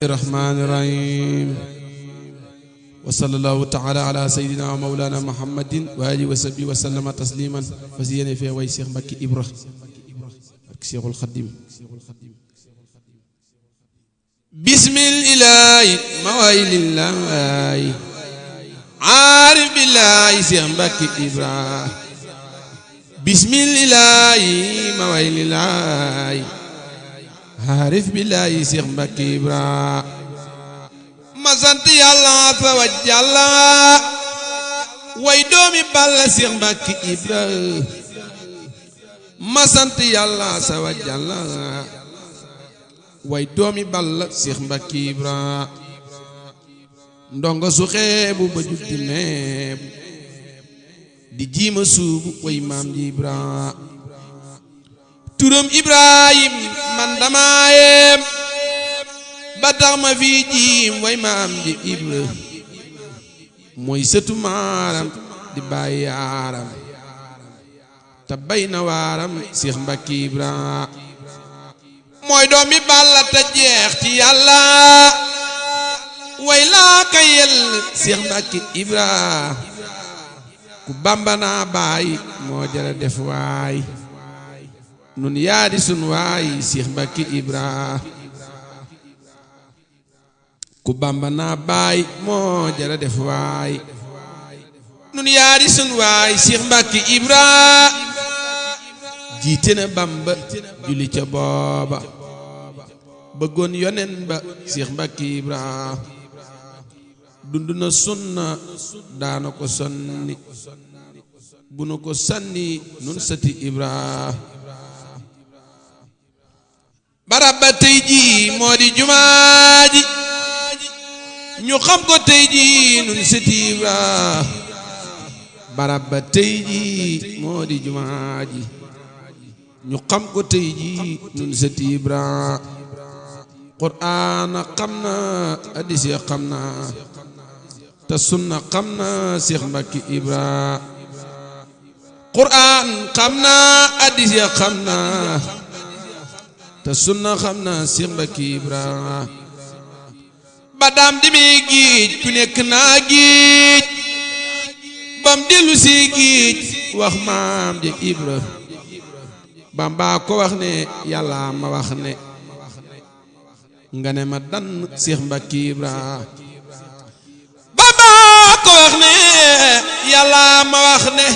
الرحمن الرحيم وصلى الله تعالى على سيدنا ومولانا محمد وآله وصحبه وسلم تسليما فزينا في واي شيخ مكي إبراهيم شيخ الخديم بسم الإله موائل الله عارف بالله شيخ مكي إبراهيم بسم الإله موائل الله عارف بالله شيخ مكي إبراهيم ma sant yàlla fa wa jàlla way doomi Balla Seex Mbàkke Ibra ma sant yàlla sa wa jàlla way doomi Balla Seex Mbàkke Ibra ndongo su xeebu ba juddi neebu di jiima suubu way maam ji Ibra turam Ibrahim man dama yem ba tax ma fii jiim way maam ji Ibra mooy sëtu maaram di bàyyi yaaram te bay na waaram Seex Mbàkke Ibra mooy doomi Balla te jeex ci yàlla way laa ka yel Seex Mbàkke Ibra ku Bamba naa baay moo jara def waay nun yaadi sun waay Seex Mbàkke Ibra ku Bamba naa baay moo jara def waay nun yaari sun waay Seex Mbàkke Ibra jiite na Bamba julli ca booba bëggoon yonen ba Seex Mbàkke Ibra dund na sunna daana ko sonni bu nu ko sanni nun sati Ibra barab ba tey ji moo di jumaa ji ñu xam ko tey ji nun sëti Ibra barab ba tey ji moo di jumaa ji ñu xam ko tey ji nun sëti Ibra Qur'aan xam na hadiis ya xam na te sunna xam na Seex Mbàkke Ibra Qur'aan xam na hadiis ya xam na te sunna xam na Seex Mbàkke Ibra badam di mi géej ku nekk naa géej bam dellu si géej wax maam ja Ibra Bamba ko wax ne yàlla ma wax ne nga ne ma dan Seex Mbàkke Ibra Bamba ko wax ne yàlla ma wax ne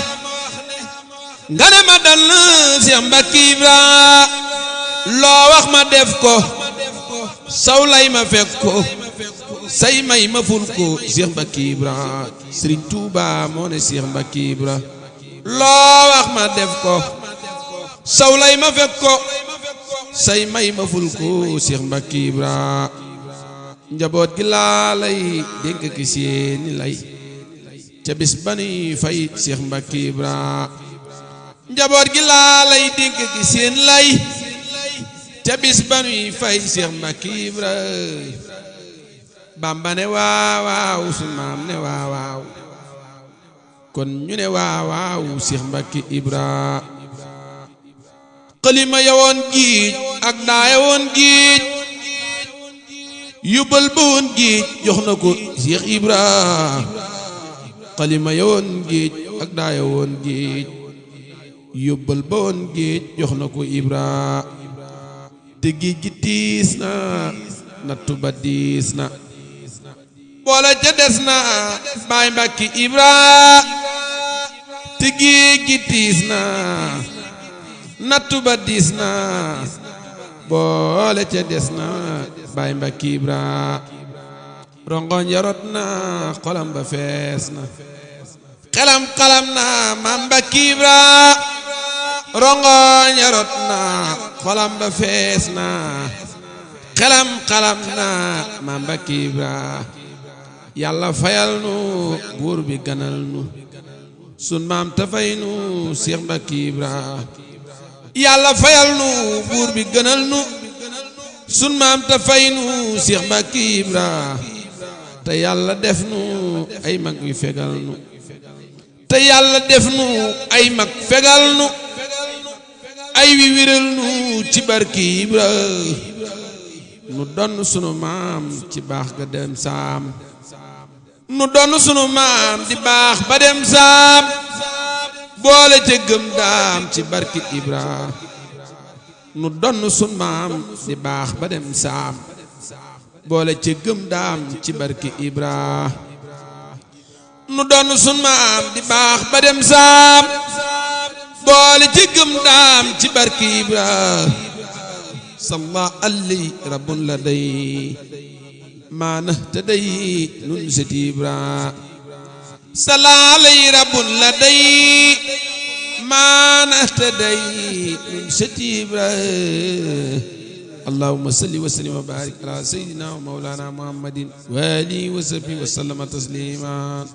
nga ne ma dan Seex Mbàkke Ibra loo wax ma def ko saw lay ma fekk ko say may ma ful ko Seex Mbàkke Ibra Sëriñ Tuuba moo ne Seex Mbàkke Ibra loo wax ma def ko saw lay ma fekk ko say may ma ful ko Seex Mbàkke Ibra njaboot gi laa lay dénk ki seeni lay ca bis ba nuy fay Seex Mbàkke Ibra njaboot gi laa lay dénk ki seen lay ca bis ba nuy fay Seex Mbàkke Ibra Bamba ne waaw waaw su maam ne waaw waaw kon ñu ne waaw waaw Seex Mbàkke Ibra xalima yawoon giij ak daa yawoon giij yóbbal ba woon giij jox na ko Seex Ibra xalima yawoon giij ak daa yawoon giij yóbbal ba woon giij jox na ko Ibra te giij gi tiis na nattu ba diis na boole ca des na baay Mbàkke Ibra te géej gi tiis na nattu ba diis na boole ca des na baay Mbàkke Ibra rongoñ yarot na xolam ba fees na xelam xalam na maam Mbàkke Ibra rongoñ yarot na xolam ba fees na xelam xalam na maam Mbàkke Ibra yàlla fayal nu buur bi ganal nu sun maam ta fay nu Seex Mbàkke Ibra yàlla fayal nu buur bi ganal nu sun maam ta fay nu Seex Mbàkke Ibra te yàlla def nu ay mag yu fegal nu te yàlla def nu ay mag fegal nu ay wi wiral nu ci barke Ibra nu donn sunu maam ci baax ga dem saam nu donn sunu maam di baax ba dem saam boole ca gëm daam ci barki Ibra nu donn sunu maam di baax ba dem saam boole ca gëm daam ci barki Ibra nu donn sunu maam di baax ba dem saam boole ca gëm daam ci barki Ibra salla alli rabbun la day maana te day nun seti Ibra salla alli rabbun la day maana te day nun seti Ibra allahumma salli wa sallim wa barik ala sayyidina wa mawlana muhammadin wa alihi wa sahbihi wa sallama tasliman.